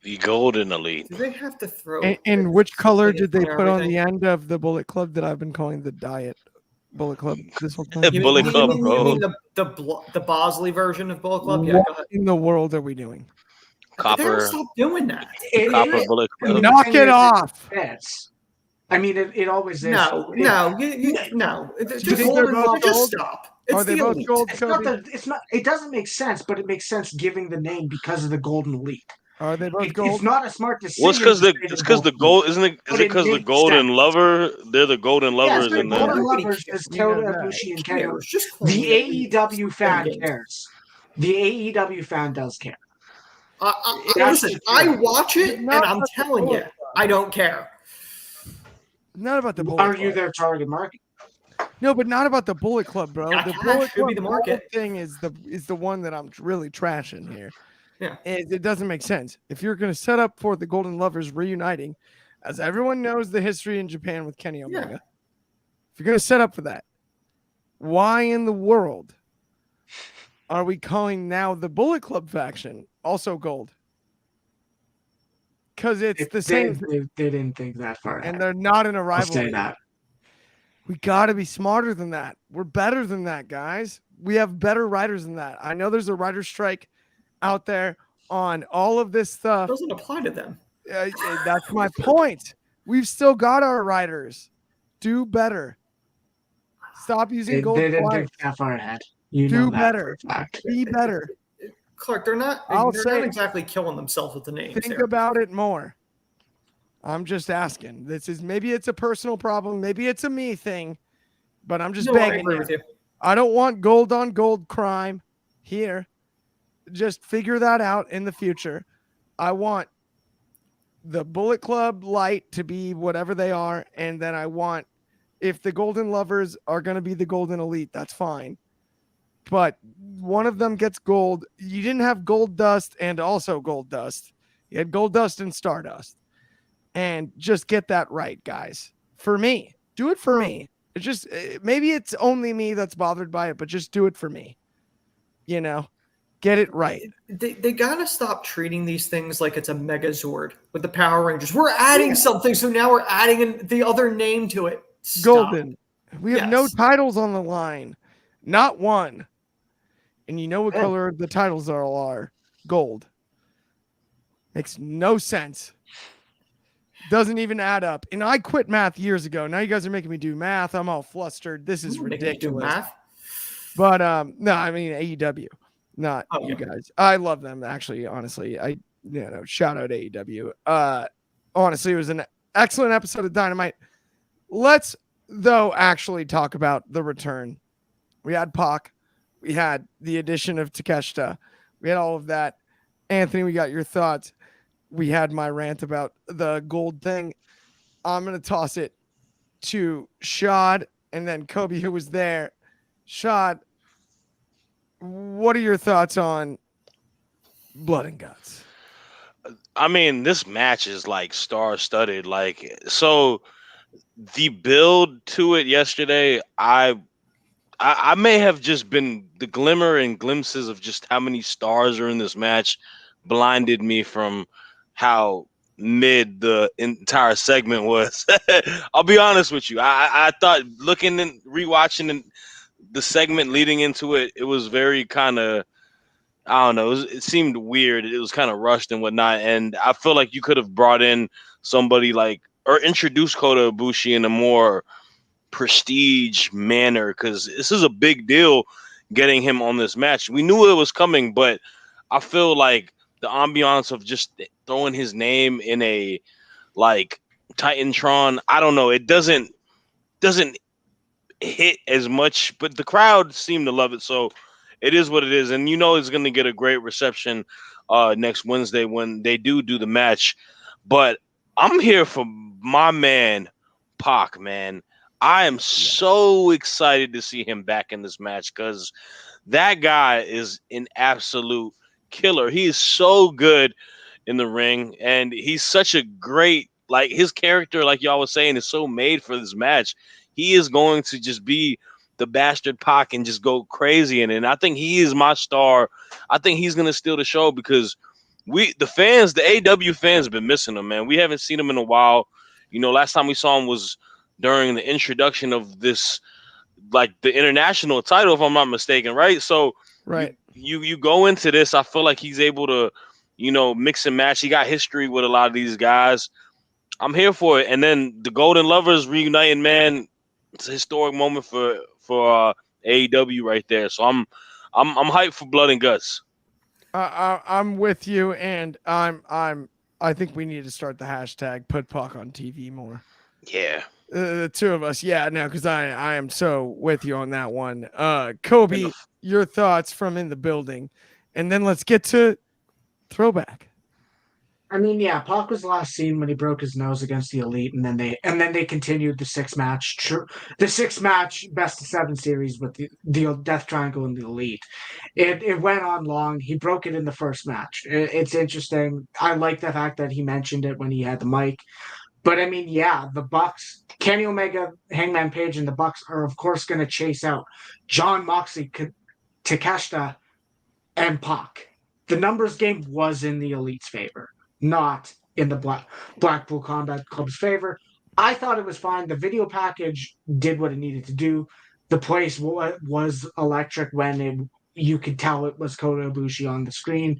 The golden elite. Do they have to throw? And which color did they put on the end of the Bullet Club that I've been calling the Diet Bullet Club? This whole time. Bullet Club, bro. You mean the Bosley version of Bullet Club? Yeah. What in the world are we doing? Copper. They don't stop doing that. Copper Bullet Club. Knock it off. It always is. No. Just stop. Are they both gold? It doesn't make sense, but it makes sense giving the name because of the Golden Elite. Are they both gold? It's not a smart decision. Well, it's because the gold, isn't it? Is it because the golden lover? They're the golden lovers, the and golden lovers is Kota Ibushi and Kenny. The AEW fan cares. The AEW fan does care. Listen, I watch it, and I'm telling you, I don't care. Not about the Bullet Are Club. you their target market? No, but not about the Bullet Club, bro. The Bullet Club be the market thing is the one that I'm really trashing here. Yeah, it doesn't make sense. If you're going to set up for the Golden Lovers reuniting, as everyone knows the history in Japan with Kenny Omega, if you're going to set up for that, why in the world are we calling now the Bullet Club faction also gold? Because it's the same. They didn't think that far ahead. And they're not in a rivalry. I'll say that. We got to be smarter than that. We're better than that, guys. We have better writers than that. I know there's a writer's strike out there on all of this stuff. It doesn't apply to them. That's my point. We've still got our writers. Do better. Stop using gold They didn't twice. think that far ahead. You Do know that better. for a fact. Be better. Clark, they're not exactly killing themselves with the names. Think about it more. I'm just asking. Maybe it's a personal problem. Maybe it's a me thing, but I'm just begging I agree with you. I don't want gold on gold crime here. Just figure that out in the future. I want the Bullet Club light to be whatever they are. And then I want, if the Golden Lovers are going to be the Golden Elite, that's fine. But one of them gets gold. You didn't have Gold Dust and also Gold Dust. You had Gold Dust and Stardust. And just get that right, guys. For me. Do it for me. It's just, maybe it's only me that's bothered by it, but just do it for me. You know? Get it right. They got to stop treating these things like it's a Megazord with the Power Rangers. We're adding something, so now we're adding the other name to it. Stop. Golden. We have no titles on the line. Not one. And you know what color the titles are? Gold. Makes no sense. Doesn't even add up. And I quit math years ago. Now you guys are making me do math. I'm all flustered. This is ridiculous. Math? But no, I mean AEW. Not you guys. I love them, actually, honestly. Shout out AEW. Honestly, it was an excellent episode of Dynamite. Let's, though, actually talk about the return. We had PAC. We had the addition of Takeshita. We had all of that. Anthony, we got your thoughts. We had my rant about the gold thing. I'm going to toss it to Shad and then Kobe, who was there. Shad, what are your thoughts on Blood and Guts? I mean, this match is like star-studded. So the build to it yesterday, I may have just been the glimmer and glimpses of just how many stars are in this match blinded me from how mid the entire segment was. I'll be honest with you. I thought looking and rewatching the segment leading into it, it was very kind of, I don't know, it seemed weird. It was kind of rushed and whatnot. And I feel like you could have brought in somebody or introduced Kota Ibushi in a more prestige manner, because this is a big deal getting him on this match. We knew it was coming, but I feel like the ambiance of just throwing his name in a Titantron, I don't know, it doesn't hit as much, but the crowd seemed to love it, so it is what it is. And it's going to get a great reception next Wednesday when they do the match. But I'm here for my man PAC, man. I am so excited to see him back in this match, because that guy is an absolute killer. He is so good in the ring, and he's such a great, his character, like y'all was saying, is so made for this match. He is going to just be the bastard PAC and just go crazy in it. And I think he is my star. I think he's going to steal the show, because the AEW fans have been missing him, man. We haven't seen him in a while. Last time we saw him was during the introduction of this, the international title, if I'm not mistaken, right? So right. You go into this, I feel like he's able to, mix and match. He got history with a lot of these guys. I'm here for it. And then the Golden Lovers reuniting, man, it's a historic moment for AEW right there. So I'm hyped for Blood and Guts. I'm with you, and I think we need to start the hashtag put PAC on TV more. Yeah. The two of us, because I am so with you on that one. Kobe, your thoughts from in the building, and then let's get to throwback. I mean, PAC was last seen when he broke his nose against the Elite, and then they continued the six match best of 7 series with the Death Triangle and the Elite. It went on long. He broke it in the first match. It's interesting. I like the fact that he mentioned it when he had the mic. But I mean, the Bucks, Kenny Omega, Hangman Page, and the Bucks are of course going to chase out John Moxley, Takeshita, and PAC. The numbers game was in the Elite's favor, not in the Blackpool Combat Club's favor. I thought it was fine. The video package did what it needed to do. The place was electric when you could tell it was Kota Ibushi on the screen.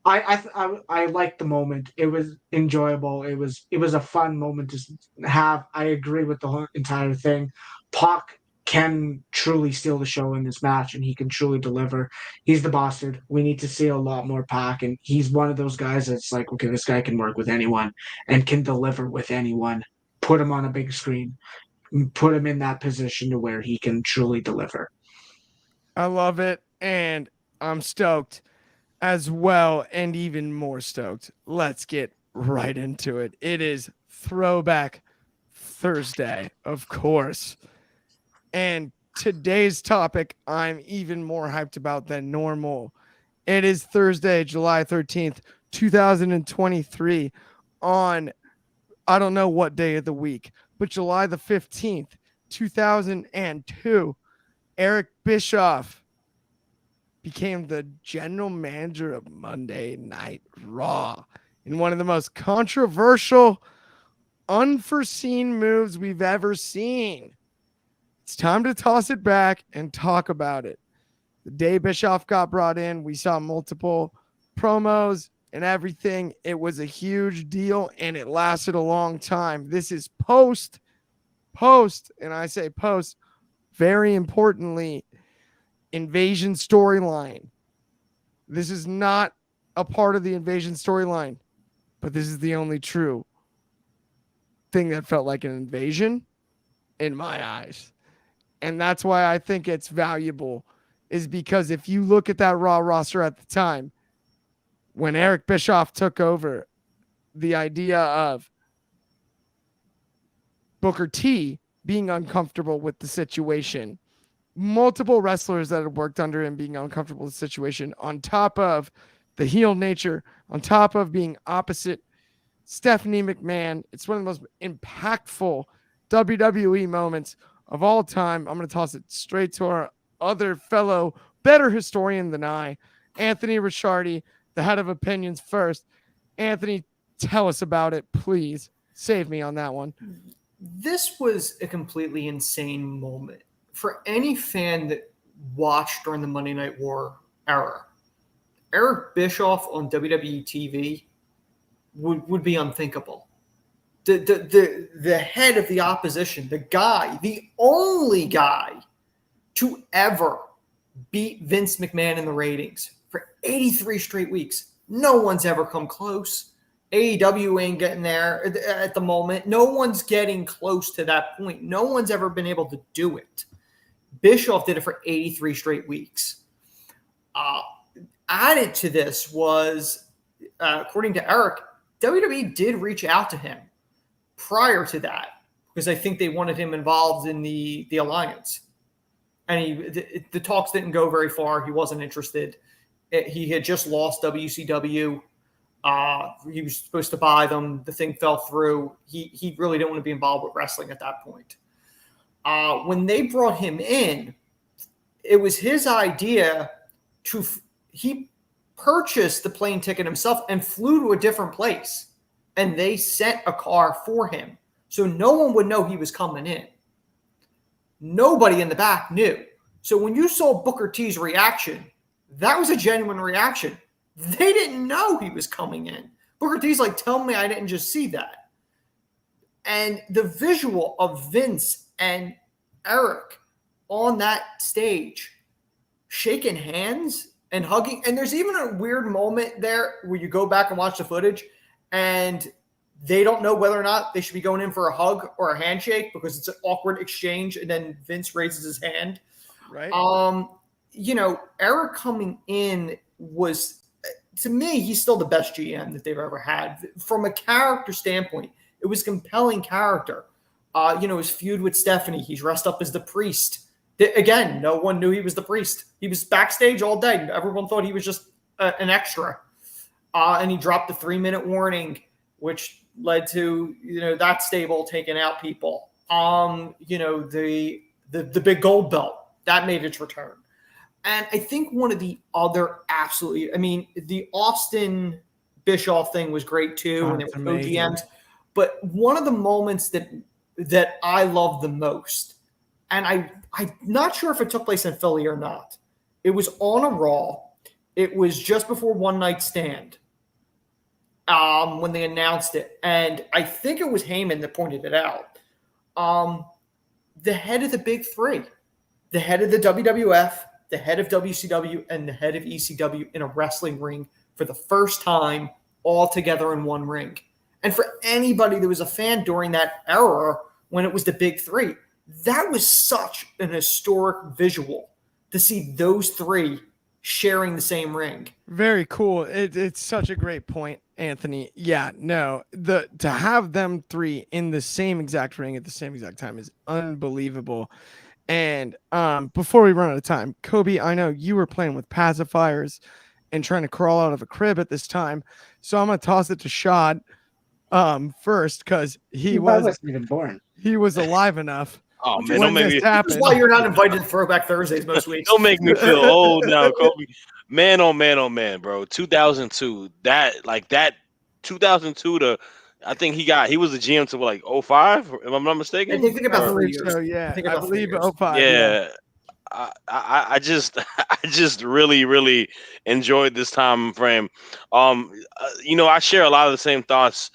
I liked the moment. It was enjoyable. It was a fun moment to have. I agree with the whole entire thing. Pac can truly steal the show in this match, and he can truly deliver. He's the bastard. We need to see a lot more Pac, and he's one of those guys that's like, okay, this guy can work with anyone and can deliver with anyone. Put him on a big screen, put him in that position to where he can truly deliver. I love it, and I'm stoked as well, and even more stoked. Let's get right into it. It is Throwback Thursday, of course. And today's topic, I'm even more hyped about than normal. It is Thursday, July 13th, 2023, on I don't know what day of the week, but July the 15th, 2002. Eric Bischoff became the general manager of Monday Night Raw in one of the most controversial, unforeseen moves we've ever seen. It's time to toss it back and talk about it. The day Bischoff got brought in, we saw multiple promos and everything. It was a huge deal, and it lasted a long time. This is post, and I say post, very importantly, Invasion storyline. This is not a part of the Invasion storyline, but this is the only true thing that felt like an invasion in my eyes. And that's why I think it's valuable, is because if you look at that Raw roster at the time, when Eric Bischoff took over, the idea of Booker T being uncomfortable with the situation, multiple wrestlers that had worked under him being uncomfortable with the situation, on top of the heel nature, on top of being opposite Stephanie McMahon. It's one of the most impactful WWE moments of all time. I'm going to toss it straight to our other fellow, better historian than I, Anthony Ricciardi, the head of opinions first. Anthony, tell us about it, please. Save me on that one. This was a completely insane moment. For any fan that watched during the Monday Night War era, Eric Bischoff on WWE TV would be unthinkable. The head of the opposition, the guy, the only guy to ever beat Vince McMahon in the ratings for 83 straight weeks. No one's ever come close. AEW ain't getting there at the moment. No one's getting close to that point. No one's ever been able to do it. Bischoff did it for 83 straight weeks. Added to this was, according to Eric, WWE did reach out to him prior to that because I think they wanted him involved in the alliance. And the talks didn't go very far. He wasn't interested. He had just lost WCW. He was supposed to buy them. The thing fell through. He really didn't want to be involved with wrestling at that point. When they brought him in, it was his idea he purchased the plane ticket himself and flew to a different place. And they sent a car for him. So no one would know he was coming in. Nobody in the back knew. So when you saw Booker T's reaction, that was a genuine reaction. They didn't know he was coming in. Booker T's like, tell me I didn't just see that. And the visual of Vince and Eric on that stage, shaking hands and hugging. And there's even a weird moment there where you go back and watch the footage and they don't know whether or not they should be going in for a hug or a handshake because it's an awkward exchange. And then Vince raises his hand. Right. Eric coming in was, to me, he's still the best GM that they've ever had. From a character standpoint, it was compelling character. His feud with Stephanie, he's dressed up as the priest. Again, no one knew he was the priest. He was backstage all day. Everyone thought he was just an extra. And he dropped the 3-minute warning, which led to, that stable taking out people. The big gold belt, that made its return. And I think one of the other the Austin Bischoff thing was great too. And it was OGMs. But one of the moments that I love the most, and I'm not sure if it took place in Philly or not. It was on a Raw. It was just before One Night Stand when they announced it. And I think it was Heyman that pointed it out. The head of the big three, the head of the WWF, the head of WCW, and the head of ECW in a wrestling ring for the first time all together in one ring. And for anybody that was a fan during that era when it was the big three, that was such an historic visual to see those three sharing the same ring. Very cool. It's such a great point, Anthony. Yeah, no, to have them three in the same exact ring at the same exact time is unbelievable. And before we run out of time, Kobe, I know you were playing with pacifiers and trying to crawl out of a crib at this time, so I'm gonna toss it to Shad first because he wasn't even born. He was alive enough. Oh man, don't make me. That's why you're not invited to Throwback Thursdays most weeks. Don't make me feel old now, Kobe. Man, oh man, oh man, bro. 2002. That 2002 to. I think he was the GM to like 05, if I'm not mistaken. I think about 3 years. So, yeah, I believe 05. 05. Yeah. I just really enjoyed this time frame. I share a lot of the same thoughts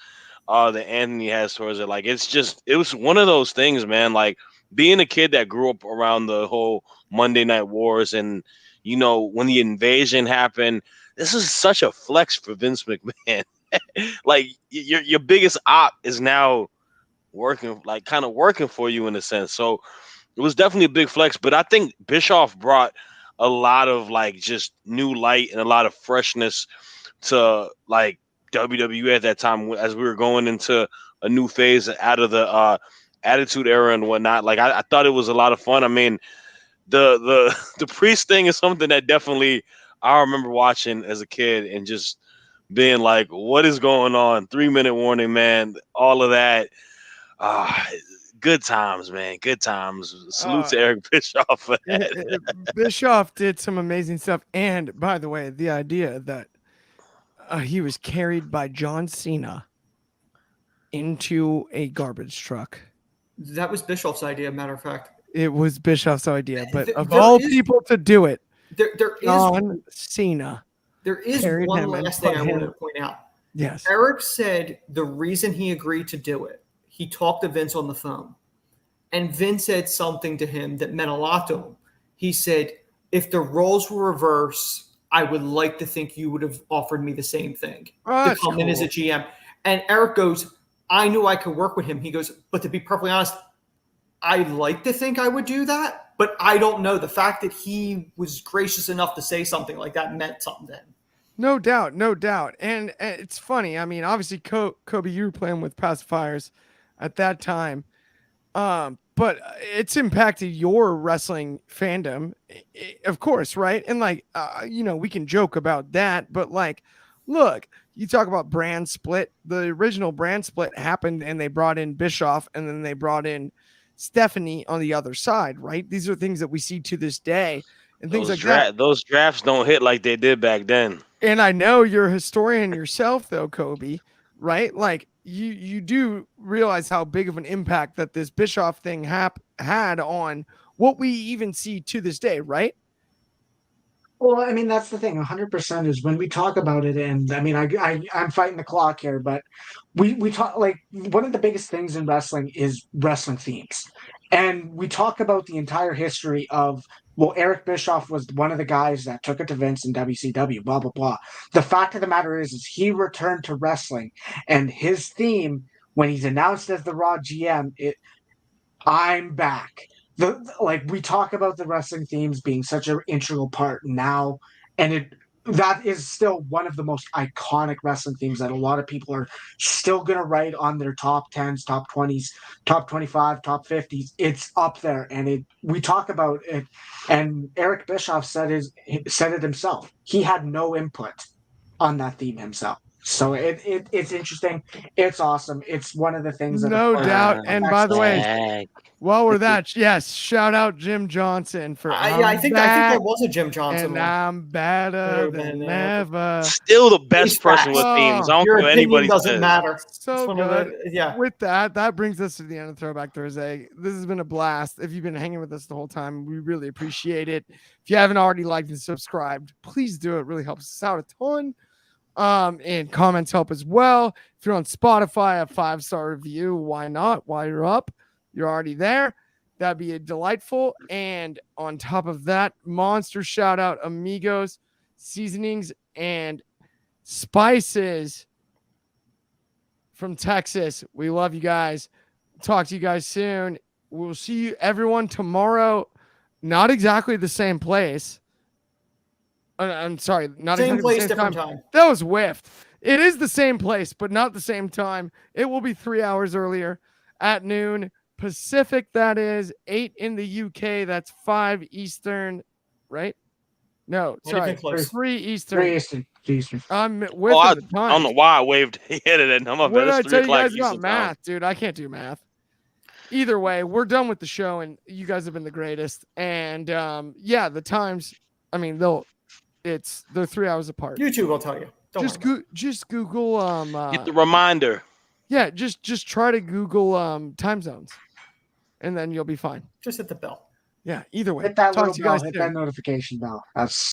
that Anthony has towards it. Like it was one of those things, man. Like being a kid that grew up around the whole Monday Night Wars, and when the invasion happened, this is such a flex for Vince McMahon. Like your biggest op is now working for you in a sense. So it was definitely a big flex, but I think Bischoff brought a lot of like just new light and a lot of freshness to like WWE at that time as we were going into a new phase out of the Attitude Era and whatnot. Like I thought it was a lot of fun. I mean, the Priest thing is something that definitely I remember watching as a kid and just being like, what is going on? 3-minute warning, man. All of that. Good times, man. Good times. Salute to Eric Bischoff for that. Bischoff did some amazing stuff. And by the way, the idea that he was carried by John Cena into a garbage truck. That was Bischoff's idea, matter of fact. It was Bischoff's idea, but of all people to do it, John Cena. There is one last thing I want to point out. Yes. Eric said the reason he agreed to do it, he talked to Vince on the phone. And Vince said something to him that meant a lot to him. He said, if the roles were reversed, I would like to think you would have offered me the same thing to come in as a GM. And Eric goes, I knew I could work with him. He goes, but to be perfectly honest, I like to think I would do that, but I don't know. The fact that he was gracious enough to say something like that meant something to him. No doubt. And it's funny. I mean, obviously, Kobe, you were playing with pacifiers at that time, but it's impacted your wrestling fandom, of course, right? And like, we can joke about that, but like, look, you talk about brand split. The original brand split happened, and they brought in Bischoff, and then they brought in Stephanie on the other side, right? These are things that we see to this day, and things like that. Those drafts don't hit like they did back then. And I know you're a historian yourself, though, Kobe, right? Like you do realize how big of an impact that this Bischoff thing had on what we even see to this day, right? Well, I mean, that's the thing. 100% is when we talk about it, and I mean, I'm fighting the clock here, but we talk like one of the biggest things in wrestling is wrestling themes, and we talk about the entire history of. Well, Eric Bischoff was one of the guys that took it to Vince in WCW, blah, blah, blah. The fact of the matter is he returned to wrestling, and his theme, when he's announced as the Raw GM, I'm back. We talk about the wrestling themes being such an integral part now, and that is still one of the most iconic wrestling themes that a lot of people are still going to write on their top 10s, top 20s, top 25, top 50s. It's up there, and we talk about it. And Eric Bischoff said it himself. He had no input on that theme himself. So it's interesting. It's awesome. It's one of the things that No doubt. And by the way, Back. while we're that, yes, shout out Jim Johnson for I think there was a Jim Johnson and one. I'm better than ever. Still the best He's person with facts. themes. I don't Your care what opinion anybody doesn't says. matter. So It's one of good. the- yeah. With that brings us to the end of Throwback Thursday. This has been a blast. If you've been hanging with us the whole time, we really appreciate it. If you haven't already liked and subscribed, please do. It really helps us out a ton. And comments help as well. If you're on Spotify, a 5-star review. Why not? While you're up, you're already there. That'd be delightful. And on top of that, monster shout out Amigos Seasonings and Spices from Texas. We love you guys. Talk to you guys soon. We'll see you everyone tomorrow. Not exactly the same place. I'm sorry, not Same exactly place, the same different time. time. That was whiffed. It is the same place, but not the same time. It will be 3 hours earlier at noon Pacific. That is 8 in the UK. That's 5 Eastern, right? No, sorry, close. 3 Eastern. 3 Eastern. I'm with I the I don't know time. why I waved ahead of that number. What did I It's 3 tell you o'clock guys about Eastern time. math, dude? I can't do math. Either way, we're done with the show, and you guys have been the greatest. And yeah, the times. I mean, they're 3 hours apart. YouTube will tell you. Don't worry. Just Google Get the reminder. yeah, just try to Google time zones, and then you'll be fine. Just hit the bell. Yeah, either way. Hit that Talk little to you bell. guys Hit soon. that notification bell. That's